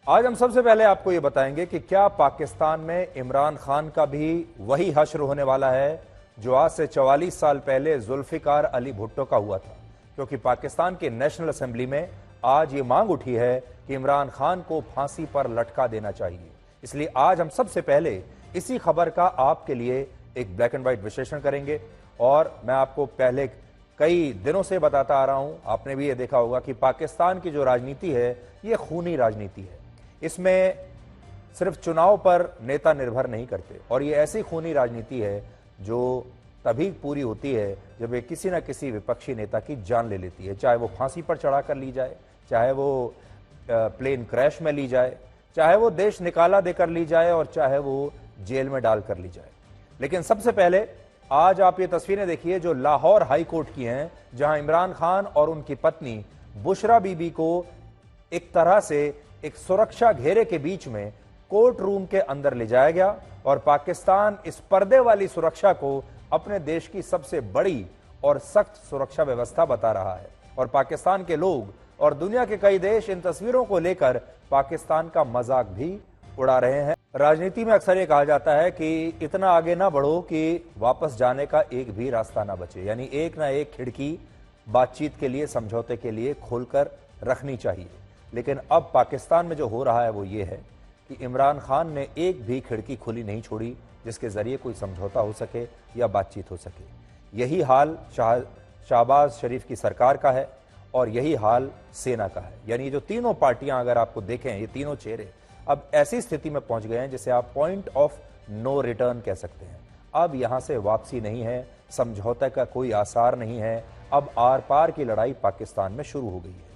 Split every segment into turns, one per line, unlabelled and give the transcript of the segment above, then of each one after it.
आज हम सबसे पहले आपको यह बताएंगे कि क्या पाकिस्तान में इमरान खान का भी वही हश्र होने वाला है जो आज से 44 साल पहले जुल्फिकार अली भुट्टो का हुआ था। क्योंकि पाकिस्तान की नेशनल असेंबली में आज ये मांग उठी है कि इमरान खान को फांसी पर लटका देना चाहिए। इसलिए आज हम सबसे पहले इसी खबर का आपके लिए एक ब्लैक एंड व्हाइट विश्लेषण करेंगे। और मैं आपको पहले कई दिनों से बताता आ रहा हूं, आपने भी ये देखा होगा कि पाकिस्तान की जो राजनीति है ये खूनी राजनीति है। इसमें सिर्फ चुनाव पर नेता निर्भर नहीं करते, और ये ऐसी खूनी राजनीति है जो तभी पूरी होती है जब ये किसी न किसी विपक्षी नेता की जान ले लेती है। चाहे वो फांसी पर चढ़ा कर ली जाए, चाहे वो प्लेन क्रैश में ली जाए, चाहे वो देश निकाला देकर ली जाए, और चाहे वो जेल में डाल कर ली जाए। लेकिन सबसे पहले आज आप ये तस्वीरें देखिए जो लाहौर हाई कोर्ट की हैं, जहां इमरान खान और उनकी पत्नी बुशरा बीबी को एक तरह से एक सुरक्षा घेरे के बीच में कोर्ट रूम के अंदर ले जाया गया। और पाकिस्तान इस पर्दे वाली सुरक्षा को अपने देश की सबसे बड़ी और सख्त सुरक्षा व्यवस्था बता रहा है। और पाकिस्तान के लोग और दुनिया के कई देश इन तस्वीरों को लेकर पाकिस्तान का मजाक भी उड़ा रहे हैं। राजनीति में अक्सर ये कहा जाता है कि इतना आगे ना बढ़ो कि वापस जाने का एक भी रास्ता ना बचे, यानी एक ना एक खिड़की बातचीत के लिए, समझौते के लिए खोलकर रखनी चाहिए। लेकिन अब पाकिस्तान में जो हो रहा है वो ये है कि इमरान खान ने एक भी खिड़की खुली नहीं छोड़ी जिसके जरिए कोई समझौता हो सके या बातचीत हो सके। यही हाल शहबाज शरीफ की सरकार का है और यही हाल सेना का है। यानी ये जो तीनों पार्टियां अगर आपको देखें, ये तीनों चेहरे अब ऐसी स्थिति में पहुंच गए हैं जिसे आप पॉइंट ऑफ नो रिटर्न कह सकते हैं। अब यहां से वापसी नहीं है, समझौते का कोई आसार नहीं है। अब आर पार की लड़ाई पाकिस्तान में शुरू हो गई है।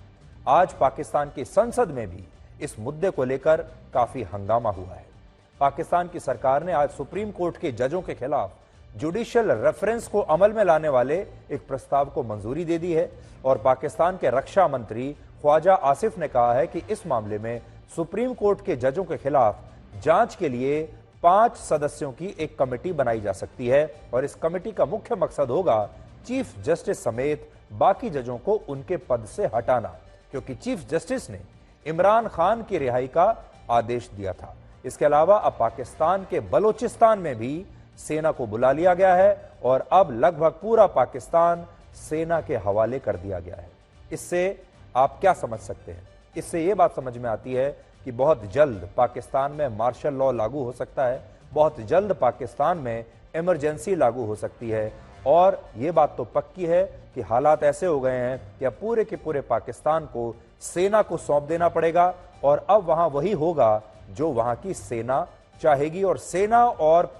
आज पाकिस्तान की संसद में भी इस मुद्दे को लेकर काफी हंगामा हुआ है। पाकिस्तान की सरकार ने आज सुप्रीम कोर्ट के जजों के खिलाफ जुडिशियल रेफरेंस को अमल में लाने वाले एक प्रस्ताव को मंजूरी दे दी है। और पाकिस्तान के रक्षा मंत्री ख्वाजा आसिफ ने कहा है कि इस मामले में सुप्रीम कोर्ट के जजों के खिलाफ जांच के लिए 5 सदस्यों की एक कमेटी बनाई जा सकती है। और इस कमेटी का मुख्य मकसद होगा चीफ जस्टिस समेत बाकी जजों को उनके पद से हटाना, क्योंकि चीफ जस्टिस ने इमरान खान की रिहाई का आदेश दिया था। इसके अलावा अब पाकिस्तान के बलोचिस्तान में भी सेना को बुला लिया गया है और अब लगभग पूरा पाकिस्तान सेना के हवाले कर दिया गया है। इससे आप क्या समझ सकते हैं? इससे यह बात समझ में आती है कि बहुत जल्द पाकिस्तान में मार्शल लॉ लागू हो सकता है, बहुत जल्द पाकिस्तान में इमरजेंसी लागू हो सकती है। और यह बात तो पक्की है कि हालात ऐसे हो गए हैं कि अब पूरे के पूरे पाकिस्तान को सेना को सौंप देना पड़ेगा। और अब वहां वही होगा जो वहां की सेना चाहेगी। और सेना और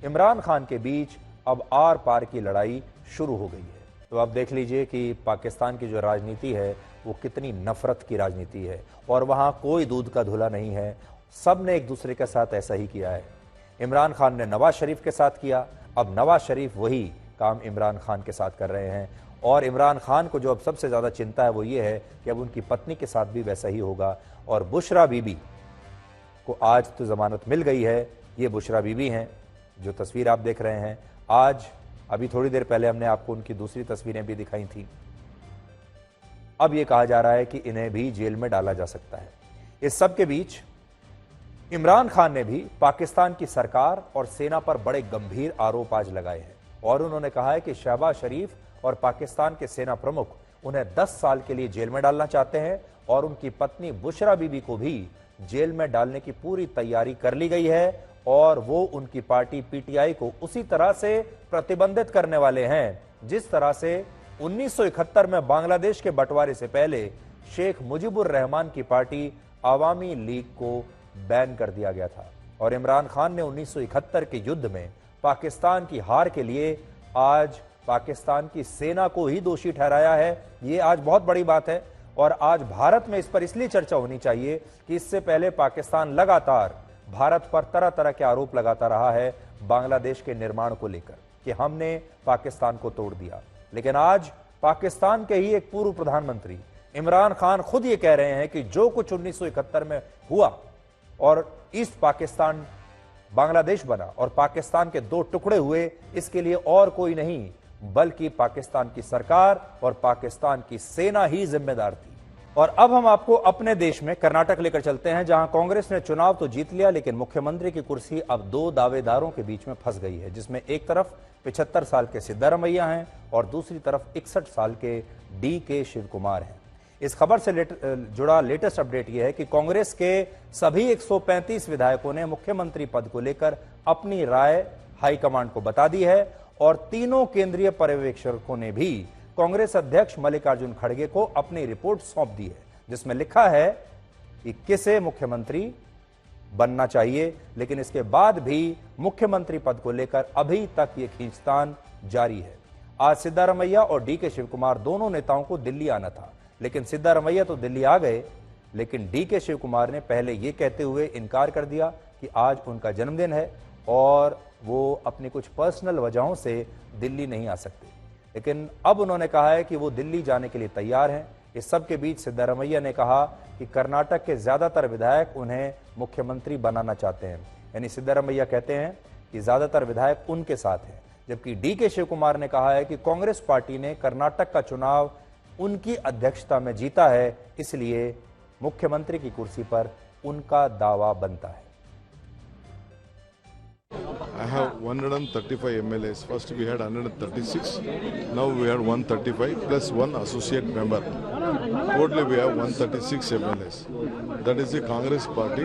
इमरान खान के बीच अब आर पार की लड़ाई शुरू हो गई है। तो अब देख लीजिए कि पाकिस्तान की जो राजनीति है वो कितनी नफरत की राजनीति है। और वहां कोई दूध का धुला नहीं है, सब ने एक दूसरे के साथ ऐसा ही किया है। इमरान खान ने नवाज शरीफ के साथ किया, अब नवाज शरीफ वही काम इमरान खान के साथ कर रहे हैं। और इमरान खान को जो अब सबसे ज्यादा चिंता है वो ये है कि अब उनकी पत्नी के साथ भी वैसा ही होगा। और बुशरा बीबी को आज तो जमानत मिल गई है। ये बुशरा बीबी हैं जो तस्वीर आप देख रहे हैं। आज अभी थोड़ी देर पहले हमने आपको उनकी दूसरी तस्वीरें भी दिखाई थी। अब यह कहा जा रहा है कि इन्हें भी जेल में डाला जा सकता है। इस सब के बीच इमरान खान ने भी पाकिस्तान की सरकार और सेना पर बड़े गंभीर आरोप आज लगाए हैं। और उन्होंने कहा है कि शहबाज शरीफ और पाकिस्तान के सेना प्रमुख उन्हें 10 साल के लिए जेल में डालना चाहते हैं। और उनकी पत्नी बुशरा बीबी को भी जेल में डालने की पूरी तैयारी कर ली गई है। और वो उनकी पार्टी पीटीआई को उसी तरह से प्रतिबंधित करने वाले हैं जिस तरह से 1971 में बांग्लादेश के बंटवारे से पहले शेख मुजीबुर रहमान की पार्टी आवामी लीग को बैन कर दिया गया था। और इमरान खान ने 1971 के युद्ध में पाकिस्तान की हार के लिए आज पाकिस्तान की सेना को ही दोषी ठहराया है। ये आज बहुत बड़ी बात है। और आज भारत में इस पर इसलिए चर्चा होनी चाहिए कि इससे पहले पाकिस्तान लगातार भारत पर तरह तरह के आरोप लगाता रहा है बांग्लादेश के निर्माण को लेकर कि हमने पाकिस्तान को तोड़ दिया। लेकिन आज पाकिस्तान के ही एक पूर्व प्रधानमंत्री इमरान खान खुद ये कह रहे हैं कि जो कुछ 1971 में हुआ और ईस्ट पाकिस्तान बांग्लादेश बना और पाकिस्तान के 2 टुकड़े हुए, इसके लिए और कोई नहीं बल्कि पाकिस्तान की सरकार और पाकिस्तान की सेना ही जिम्मेदार थी। और अब हम आपको अपने देश में कर्नाटक लेकर चलते हैं, जहां कांग्रेस ने चुनाव तो जीत लिया, लेकिन मुख्यमंत्री की कुर्सी अब दो दावेदारों के बीच में फंस गई है, जिसमें एक तरफ 75 साल के सिद्धारमैया हैं और दूसरी तरफ 61 साल के डी.के. शिवकुमार हैं। इस खबर से जुड़ा लेटेस्ट अपडेट यह है कि कांग्रेस के सभी 135 विधायकों ने मुख्यमंत्री पद को लेकर अपनी राय हाईकमांड को बता दी है और तीनों केंद्रीय पर्यवेक्षकों ने भी कांग्रेस अध्यक्ष मल्लिकार्जुन खड़गे को अपनी रिपोर्ट सौंप दी है, जिसमें लिखा है कि किसे मुख्यमंत्री बनना चाहिए। लेकिन इसके बाद भी मुख्यमंत्री पद को लेकर अभी तक ये खींचतान जारी है। आज सिद्धारमैया और डी.के. शिवकुमार दोनों नेताओं को दिल्ली आना था, लेकिन सिद्धारमैया तो दिल्ली आ गए, लेकिन डी.के. शिवकुमार ने पहले ये कहते हुए इनकार कर दिया कि आज उनका जन्मदिन है और वो अपनी कुछ पर्सनल वजहों से दिल्ली नहीं आ सकते। लेकिन अब उन्होंने कहा है कि वो दिल्ली जाने के लिए तैयार हैं। इस सब के बीच सिद्धारमैया ने कहा कि कर्नाटक के ज्यादातर विधायक उन्हें मुख्यमंत्री बनाना चाहते हैं, यानी सिद्धारमैया कहते हैं कि ज्यादातर विधायक उनके साथ हैं, जबकि डी.के. शिवकुमार ने कहा है कि कांग्रेस पार्टी ने कर्नाटक का चुनाव उनकी अध्यक्षता में जीता है, इसलिए मुख्यमंत्री की कुर्सी पर उनका दावा बनता है।
I have 135 MLAs. First we had 136. Now we have 135 plus one associate member. Totally we have 136 MLAs. That is the Congress party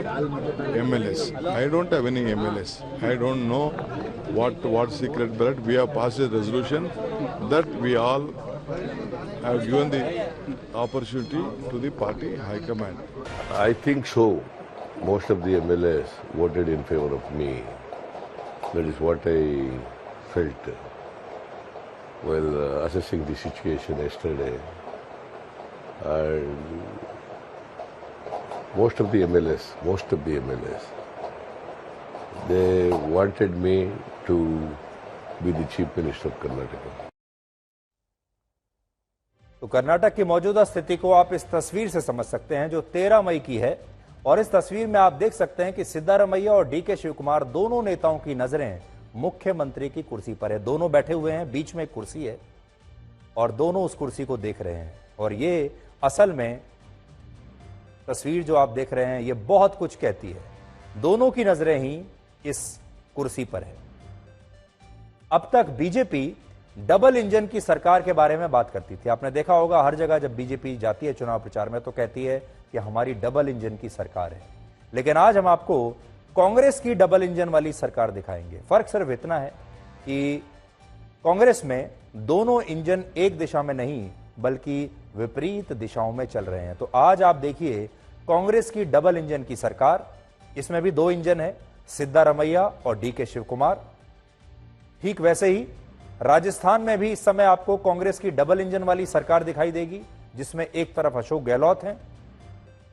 MLAs. I don't have any MLAs. I don't know what secret ballot. We have passed a resolution that we all have given the opportunity to the party high command.
I think so. Most of the MLAs voted in favor of me. That is what I felt while assessing the situation yesterday. And most of the MLAs, they wanted me to be the Chief Minister of Karnataka.
तो कर्नाटक की मौजूदा स्थिति को आप इस तस्वीर से समझ सकते हैं जो 13 मई की है, और इस तस्वीर में आप देख सकते हैं कि सिद्धारमैया और डी.के. शिवकुमार दोनों नेताओं की नजरें मुख्यमंत्री की कुर्सी पर है। दोनों बैठे हुए हैं, बीच में एक कुर्सी है और दोनों उस कुर्सी को देख रहे हैं। और ये असल में तस्वीर जो आप देख रहे हैं ये बहुत कुछ कहती है। दोनों की नजरें ही इस कुर्सी पर है। अब तक बीजेपी डबल इंजन की सरकार के बारे में बात करती थी। आपने देखा होगा हर जगह जब बीजेपी जाती है चुनाव प्रचार में तो कहती है कि हमारी डबल इंजन की सरकार है। लेकिन आज हम आपको कांग्रेस की डबल इंजन वाली सरकार दिखाएंगे। फर्क सिर्फ इतना है कि कांग्रेस में दोनों इंजन एक दिशा में नहीं बल्कि विपरीत दिशाओं में चल रहे हैं। तो आज आप देखिए कांग्रेस की डबल इंजन की सरकार, इसमें भी दो इंजन है, सिद्धारमैया और डी.के. शिवकुमार। ठीक वैसे ही राजस्थान में भी इस समय आपको कांग्रेस की डबल इंजन वाली सरकार दिखाई देगी, जिसमें एक तरफ अशोक गहलोत हैं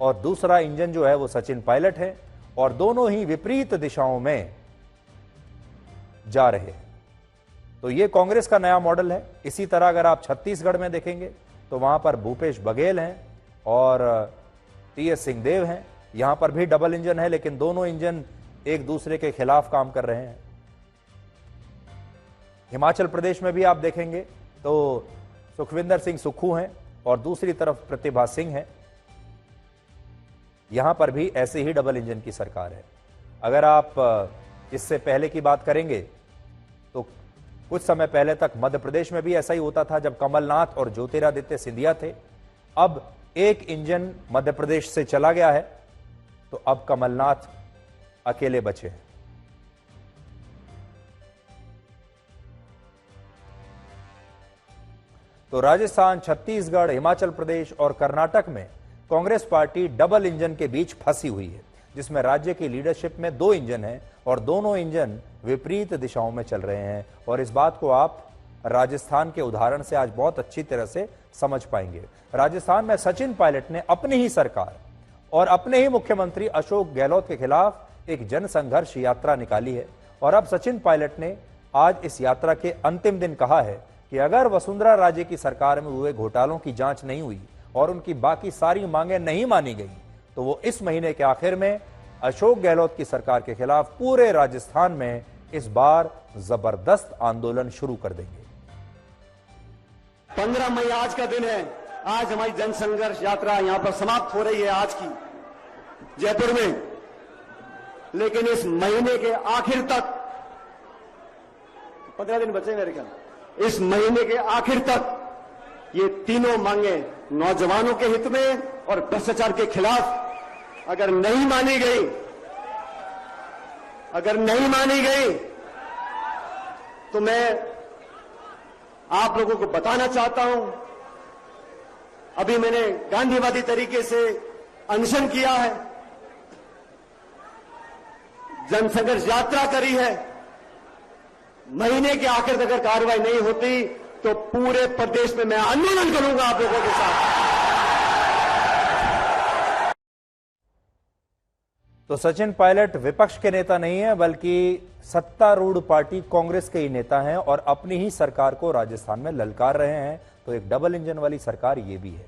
और दूसरा इंजन जो है वो सचिन पायलट है, और दोनों ही विपरीत दिशाओं में जा रहे हैं। तो ये कांग्रेस का नया मॉडल है। इसी तरह अगर आप छत्तीसगढ़ में देखेंगे तो वहां पर भूपेश बघेल हैं और टी.एस. सिंहदेव हैं। यहां पर भी डबल इंजन है, लेकिन दोनों इंजन एक दूसरे के खिलाफ काम कर रहे हैं। हिमाचल प्रदेश में भी आप देखेंगे तो सुखविंदर सिंह सुक्खू हैं और दूसरी तरफ प्रतिभा सिंह है। यहां पर भी ऐसे ही डबल इंजन की सरकार है। अगर आप इससे पहले की बात करेंगे तो कुछ समय पहले तक मध्य प्रदेश में भी ऐसा ही होता था जब कमलनाथ और ज्योतिरादित्य सिंधिया थे। अब एक इंजन मध्य प्रदेश से चला गया है तो अब कमलनाथ अकेले बचे हैं। तो राजस्थान, छत्तीसगढ़, हिमाचल प्रदेश और कर्नाटक में कांग्रेस पार्टी डबल इंजन के बीच फंसी हुई है, जिसमें राज्य की लीडरशिप में दो इंजन हैं और दोनों इंजन विपरीत दिशाओं में चल रहे हैं। और इस बात को आप राजस्थान के उदाहरण से आज बहुत अच्छी तरह से समझ पाएंगे। राजस्थान में सचिन पायलट ने अपनी ही सरकार और अपने ही मुख्यमंत्री अशोक गहलोत के खिलाफ एक जनसंघर्ष यात्रा निकाली है, और अब सचिन पायलट ने आज इस यात्रा के अंतिम दिन कहा है कि अगर वसुंधरा राजे की सरकार में हुए घोटालों की जांच नहीं हुई और उनकी बाकी सारी मांगें नहीं मानी गई तो वो इस महीने के आखिर में अशोक गहलोत की सरकार के खिलाफ पूरे राजस्थान में इस बार जबरदस्त आंदोलन शुरू कर देंगे।
15 मई आज का दिन है आज हमारी जन संघर्ष यात्रा यहां पर समाप्त हो रही है आज की जयपुर में, लेकिन इस महीने के आखिर तक 15 दिन बचे मेरे ख्याल, इस महीने के आखिर तक ये तीनों मांगे नौजवानों के हित में और भ्रष्टाचार के खिलाफ अगर नहीं मानी गई तो मैं आप लोगों को बताना चाहता हूं, अभी मैंने गांधीवादी तरीके से अनशन किया है, जनसंघर्ष यात्रा करी है। महीने के आखिर तक अगर कार्रवाई नहीं होती तो पूरे प्रदेश में मैं आंदोलन करूंगा आप लोगों के साथ।
तो सचिन पायलट विपक्ष के नेता नहीं है, बल्कि सत्तारूढ़ पार्टी कांग्रेस के ही नेता हैं और अपनी ही सरकार को राजस्थान में ललकार रहे हैं। तो एक डबल इंजन वाली सरकार ये भी है।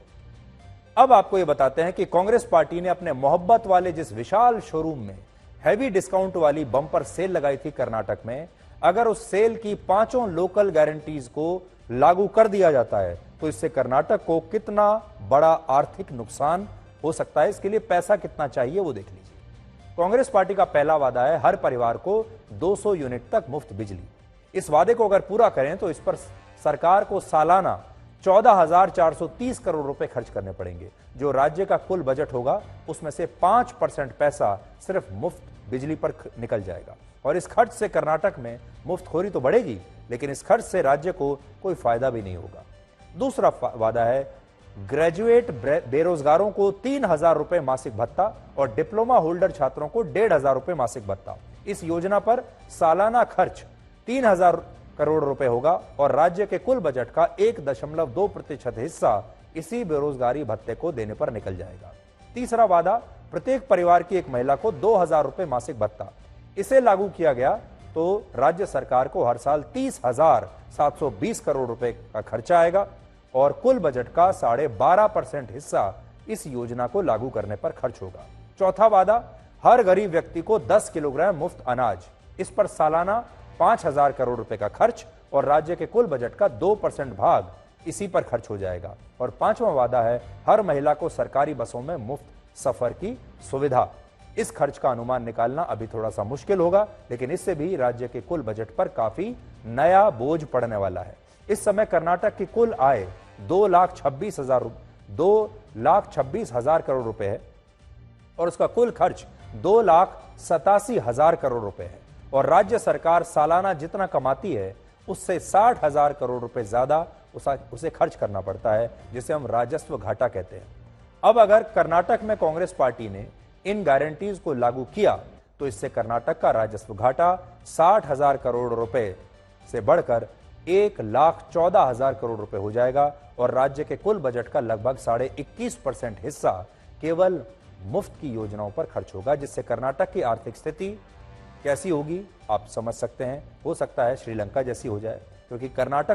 अब आपको ये बताते हैं कि कांग्रेस पार्टी ने अपने मोहब्बत वाले जिस विशाल शोरूम में हैवी डिस्काउंट वाली बम्पर सेल लगाई थी कर्नाटक में, अगर उस सेल की 5 लोकल गारंटीज को लागू कर दिया जाता है तो इससे कर्नाटक को कितना बड़ा आर्थिक नुकसान हो सकता है, इसके लिए पैसा कितना चाहिए वो देख लीजिए। कांग्रेस पार्टी का पहला वादा है हर परिवार को 200 यूनिट तक मुफ्त बिजली। इस वादे को अगर पूरा करें तो इस पर सरकार को सालाना 14,430 करोड़ रुपए खर्च करने पड़ेंगे। जो राज्य का कुल बजट होगा उसमें से 5% पैसा सिर्फ मुफ्त बिजली पर निकल जाएगा। और इस खर्च से कर्नाटक में मुफ्तखोरी तो बढ़ेगी, लेकिन इस खर्च से राज्य को कोई फायदा भी नहीं होगा। दूसरा वादा है ग्रेजुएट बेरोजगारों को 3,000 रुपए मासिक भत्ता और डिप्लोमा होल्डर छात्रों को 1,500 रुपए मासिक भत्ता। इस योजना पर सालाना खर्च 3,000 करोड़ रुपए होगा और राज्य के कुल बजट का 1.2% हिस्सा इसी बेरोजगारी भत्ते को देने पर निकल जाएगा। तीसरा वादा प्रत्येक परिवार की एक महिला को 2,000 रुपए मासिक भत्ता। इसे लागू किया गया तो राज्य सरकार को हर साल 30,720 करोड़ रुपए का खर्चा आएगा और कुल बजट का 12.5% हिस्सा इस योजना को लागू करने पर खर्च होगा। चौथा वादा हर गरीब व्यक्ति को 10 किलोग्राम मुफ्त अनाज। इस पर सालाना 5,000 करोड़ रुपए का खर्च और राज्य के कुल बजट का 2% भाग इसी पर खर्च हो जाएगा। और पांचवा वादा है हर महिला को सरकारी बसों में मुफ्त सफर की सुविधा। इस खर्च का अनुमान निकालना अभी थोड़ा सा मुश्किल होगा, लेकिन इससे भी राज्य के कुल बजट पर काफी नया बोझ पड़ने वाला है। इस समय कर्नाटक की कुल आय 2,26,000 करोड़ रुपए है और उसका कुल खर्च 2,87,000 करोड़ रुपए है। और राज्य सरकार सालाना जितना कमाती है उससे 60,000 करोड़ रुपए ज्यादा उसे खर्च करना पड़ता है, जिसे हम राजस्व घाटा कहते हैं। अब अगर कर्नाटक में कांग्रेस पार्टी ने इन गारंटीज को लागू किया तो इससे कर्नाटक का राजस्व घाटा 60,000 करोड़ रुपए से बढ़कर 1,14,000 करोड़ रुपए हो जाएगा और राज्य के कुल बजट का लगभग 21.5% हिस्सा केवल मुफ्त की योजनाओं पर खर्च होगा, जिससे कर्नाटक की आर्थिक स्थिति कैसी होगी आप समझ सकते हैं। हो सकता है श्रीलंका जैसी हो जाए, क्योंकि कर्नाटक